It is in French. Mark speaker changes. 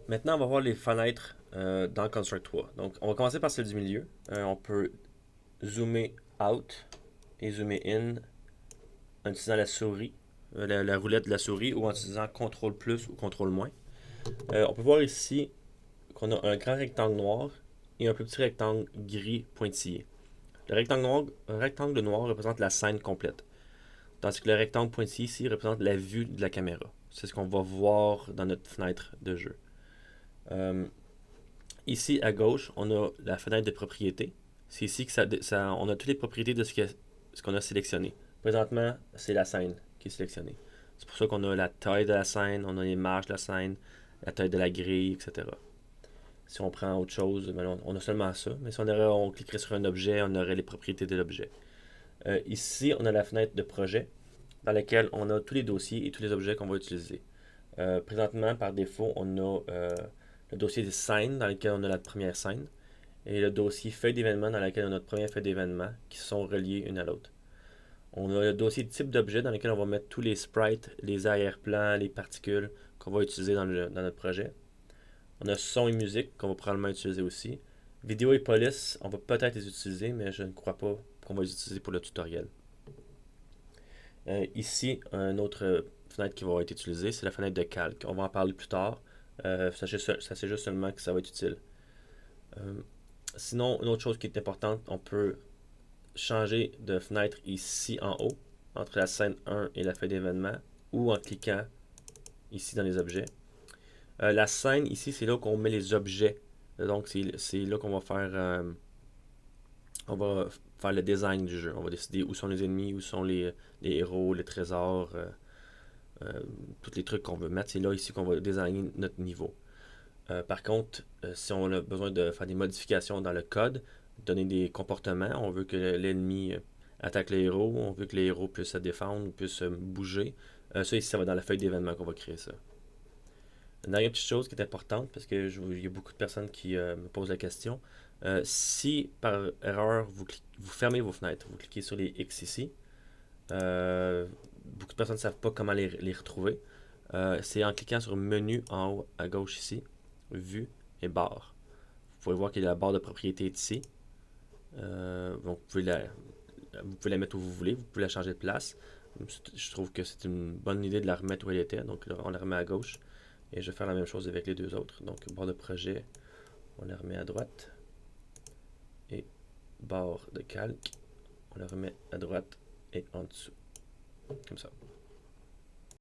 Speaker 1: Maintenant, on va voir les fenêtres dans Construct 3. Donc, on va commencer par celle du milieu. On peut zoomer out et zoomer in en utilisant la souris, la roulette de la souris, ou en utilisant CTRL plus ou CTRL moins. On peut voir ici qu'on a un grand rectangle noir et un plus petit rectangle gris pointillé. Le rectangle noir représente la scène complète, tandis que le rectangle pointillé ici représente la vue de la caméra. C'est ce qu'on va voir dans notre fenêtre de jeu. Euh, Ici à gauche, on a la fenêtre de propriété. C'est ici que on a toutes les propriétés de ce qu'on a sélectionné. Présentement, c'est la scène qui est sélectionnée. C'est pour ça qu'on a la taille de la scène, on a les marges de la scène, la taille de la grille, etc. Si on prend autre chose, ben on a seulement ça. Mais si on cliquerait sur un objet, on aurait les propriétés de l'objet. Ici, on a la fenêtre de projet dans laquelle on a tous les dossiers et tous les objets qu'on va utiliser. Présentement, par défaut, on a le dossier des scènes dans lequel on a la première scène et le dossier feuille d'événements dans lequel on a notre première feuille d'événements qui sont reliés une à l'autre. On a le dossier type d'objet dans lequel on va mettre tous les sprites, les arrière-plans, les particules qu'on va utiliser dans notre projet. On a son et musique qu'on va probablement utiliser aussi. Vidéo et police, on va peut-être les utiliser, mais je ne crois pas qu'on va les utiliser pour le tutoriel. Ici, une autre fenêtre qui va être utilisée, c'est la fenêtre de calque. On va en parler plus tard. Sachez juste seulement que ça va être utile. Euh, Sinon, une autre chose qui est importante, on peut changer de fenêtre ici en haut, entre la scène 1 et la feuille d'événement, ou en cliquant ici dans les objets. La scène ici, c'est là qu'on met les objets. Donc, c'est là qu'on va faire le design du jeu. On va décider où sont les ennemis, où sont les héros, les trésors, tous les trucs qu'on veut mettre. C'est là ici qu'on va designer notre niveau. Par contre, si on a besoin de faire des modifications dans le code, donner des comportements, on veut que l'ennemi attaque les héros, on veut que les héros puissent se défendre, puissent bouger. Ça ici, ça va dans la feuille d'événement qu'on va créer ça. Une dernière petite chose qui est importante, parce qu'il y a beaucoup de personnes qui me posent la question, si par erreur vous fermez vos fenêtres, vous cliquez sur les X ici, beaucoup de personnes ne savent pas comment les retrouver. C'est en cliquant sur menu en haut à gauche ici, vue et barre. Vous pouvez voir que la barre de propriété est ici. Donc vous pouvez la mettre où vous voulez, vous pouvez la changer de place. Je trouve que c'est une bonne idée de la remettre où elle était, donc là, on la remet à gauche. Et je vais faire la même chose avec les deux autres. Donc barre de projet, on la remet à droite. Et barre de calque, on la remet à droite et en dessous. Comme ça.